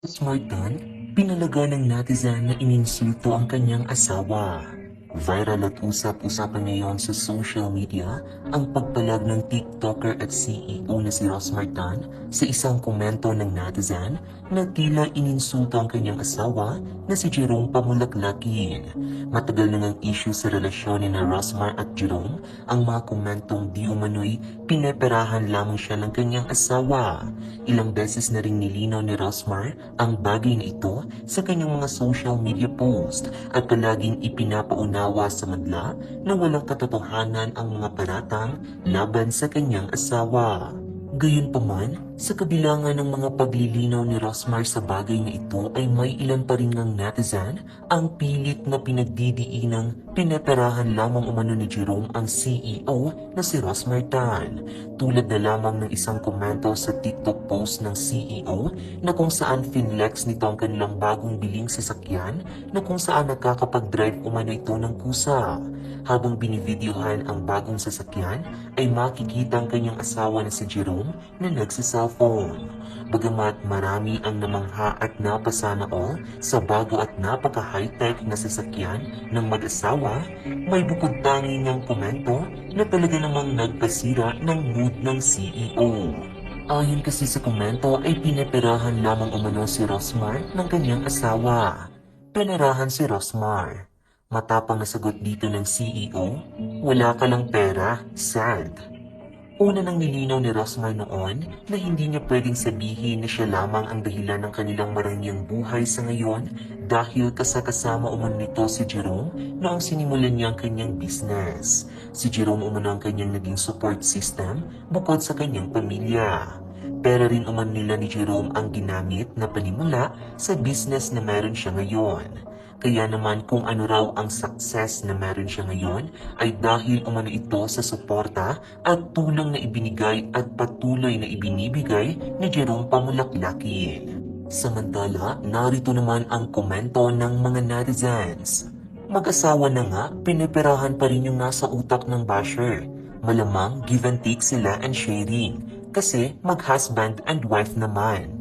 Smartphone, pinalaga ng netizen na ininsulto ang kanyang asawa. Viral at usap-usapan ngayon sa social media ang pagpalag ng TikToker at CEO na si Ross Martin sa isang komento ng netizen na tila ininsulto ang kanyang asawa na si Jerome Pamulaklakin. Matagal na ngang issue sa relasyon ni na Rosmar at Jerome ang mga komentong di umano'y pineperahan lamang siya ng kanyang asawa. Ilang beses na ring nilinaw ni Rosmar ang bagay na ito sa kanyang mga social media post at palaging ipinapaunawa sa madla na walang katotohanan ang mga paratang laban sa kanyang asawa. Gayunpaman, sa kabila nga ng mga paglilinaw ni Rosmar sa bagay na ito ay may ilan pa rin ng netizen ang pilit na pinagdidiinang pineperahan lamang umano ni Jerome ang CEO na si Rosmar Tan. Tulad na lamang ng isang komento sa TikTok post ng CEO na kung saan finlex nito ang kanilang bagong biling sasakyan na kung saan nakakapag-drive umano ito ng kusa. Habang binivideohan ang bagong sasakyan ay makikita ang kanyang asawa na si Jerome na nagsiselfone. Bagamat marami ang namangha at napasana all sa bago at napaka-high-tech na sasakyan ng mag-asawa, may bukod tangi niyang komento na talaga namang nagpasira ng mood ng CEO. Ayon kasi sa komento ay pineperahan lamang umano si Rosmar ng kanyang asawa. Penerahan si Rosmar. Matapang na sagot dito ng CEO, wala ka lang pera, sad. Una nang nilinaw ni Rosmar noon na hindi niya pwedeng sabihin na siya lamang ang dahilan ng kanilang marangyang buhay sa ngayon dahil kasakasama umano nito si Jerome noong sinimulan niya ang kanyang business. Si Jerome umano ang kanyang naging support system bukod sa kanyang pamilya. Pera rin umano nila ni Jerome ang ginamit na panimula sa business na meron siya ngayon. Kaya naman kung ano raw ang success na meron siya ngayon ay dahil umano ito sa suporta at tulong na ibinigay at patuloy na ibinibigay ni Jerome Pamulaklakin. Samantala, narito naman ang komento ng mga netizens. Mag-asawa na nga, piniperahan pa rin yung nasa utak ng basher. Malamang give and take sila and sharing. Kasi mag-husband and wife naman.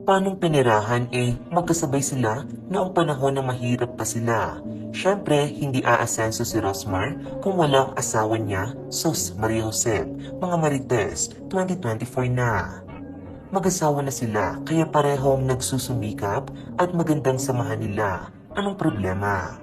Panong pinirahan magkasabay sila noong panahon na mahirap pa sila. Siyempre, hindi aasenso si Rosmar kung walang asawa niya, sus Maria Jose, mga Marites, 2024 na. Mag-asawa na sila, kaya parehong nagsusumikap at magandang samahan nila. Anong problema?